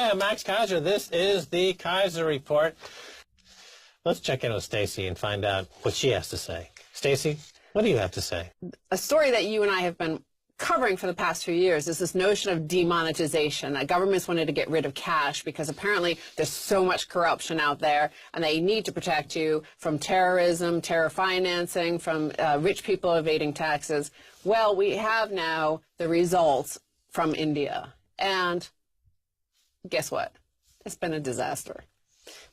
Hi, I'm Max Kaiser. This is the Kaiser Report. Let's check in with Stacy and find out what she has to say. Stacy, what do you have to say? A story that you and I have been covering for the past few years is this notion of demonetization. Governments wanted to get rid of cash because apparently there's so much corruption out there, and they need to protect you from terrorism, terror financing, from rich people evading taxes. Well, we have now the results from India, and guess what? It's been a disaster.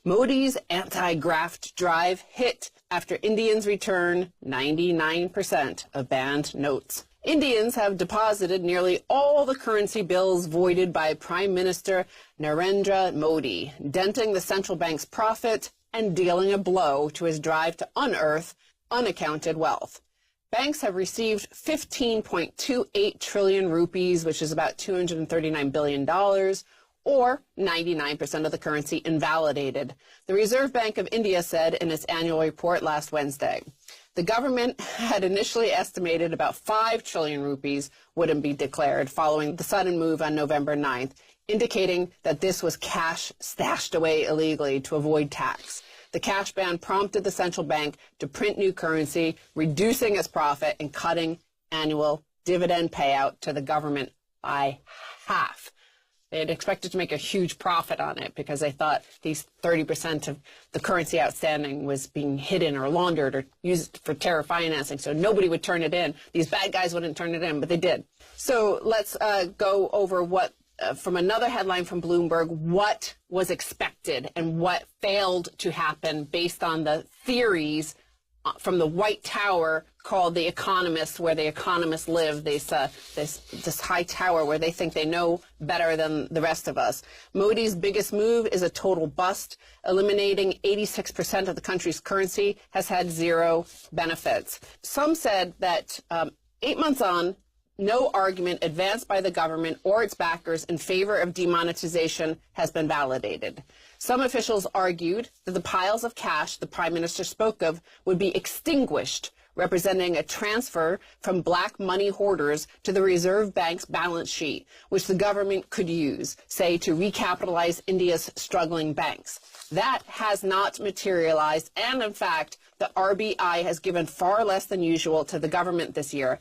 Modi's anti-graft drive hit after Indians return 99% of banned notes. Indians have deposited nearly all the currency bills voided by Prime Minister Narendra Modi, denting the central bank's profit and dealing a blow to his drive to unearth unaccounted wealth. Banks have received 15.28 trillion rupees, which is about $239 billion, or 99% of the currency invalidated. The Reserve Bank of India said in its annual report last Wednesday. The government had initially estimated about 5 trillion rupees wouldn't be declared following the sudden move on November 9th, indicating that this was cash stashed away illegally to avoid tax. The cash ban prompted the central bank to print new currency, reducing its profit and cutting annual dividend payout to the government by half. They had expected to make a huge profit on it because they thought these 30% of the currency outstanding was being hidden or laundered or used for terror financing, so nobody would turn it in. These bad guys wouldn't turn it in, but they did. So let's go over what, from another headline from Bloomberg, what was expected and what failed to happen based on the theories from the White Tower called The Economist, where the economists live, this high tower where they think they know better than the rest of us. Modi's biggest move is a total bust. Eliminating 86% of the country's currency has had zero benefits. Some said that 8 months on, no argument advanced by the government or its backers in favor of demonetization has been validated. Some officials argued that the piles of cash the Prime Minister spoke of would be extinguished, representing a transfer from black money hoarders to the Reserve Bank's balance sheet, which the government could use, say, to recapitalize India's struggling banks. That has not materialized, and in fact, the RBI has given far less than usual to the government this year.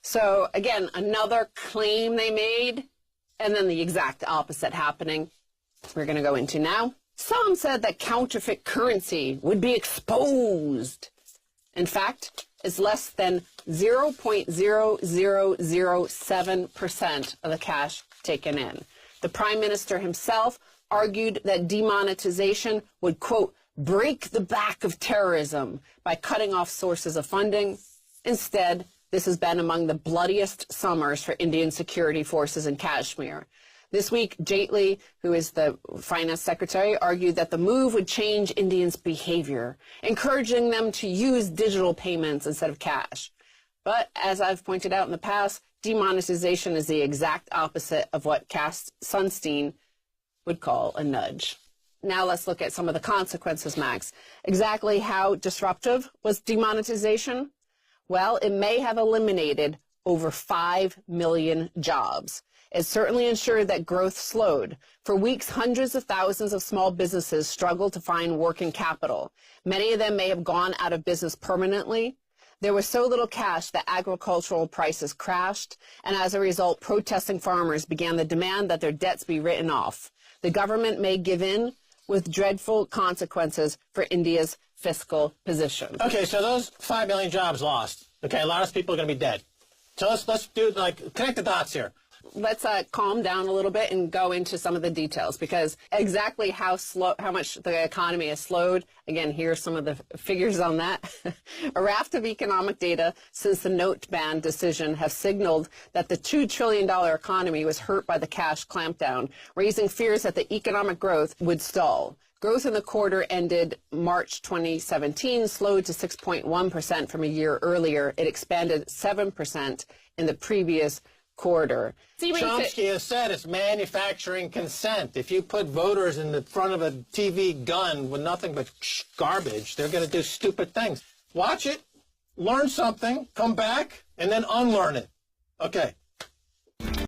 So again, another claim they made, and then the exact opposite happening. We're going to go into now. Some said that counterfeit currency would be exposed. In fact, it's less than 0.0007% of the cash taken in. The Prime Minister himself argued that demonetization would, quote, break the back of terrorism by cutting off sources of funding. Instead, this has been among the bloodiest summers for Indian security forces in Kashmir. This week, Jaitley, who is the finance secretary, argued that the move would change Indians' behavior, encouraging them to use digital payments instead of cash. But as I've pointed out in the past, demonetization is the exact opposite of what Cass Sunstein would call a nudge. Now let's look at some of the consequences, Max. Exactly how disruptive was demonetization? Well, it may have eliminated over 5 million jobs. It certainly ensured that growth slowed. For weeks, hundreds of thousands of small businesses struggled to find working capital. Many of them may have gone out of business permanently. There was so little cash that agricultural prices crashed, and as a result, protesting farmers began the demand that their debts be written off. The government may give in, with dreadful consequences for India's fiscal position. Okay, so those 5 million jobs lost. Okay, a lot of people are going to be dead. So let's do, connect the dots here. Let's calm down a little bit and go into some of the details, because exactly how much the economy has slowed, again, here's some of the figures on that. A raft of economic data since the note ban decision have signaled that the $2 trillion economy was hurt by the cash clampdown, raising fears that the economic growth would stall. Growth in the quarter ended March 2017 slowed to 6.1% from a year earlier. It expanded 7% in the previous quarter. Chomsky has said it's manufacturing consent. If you put voters in the front of a TV gun with nothing but garbage, they're going to do stupid things. Watch it, learn something, come back, and then unlearn it. Okay.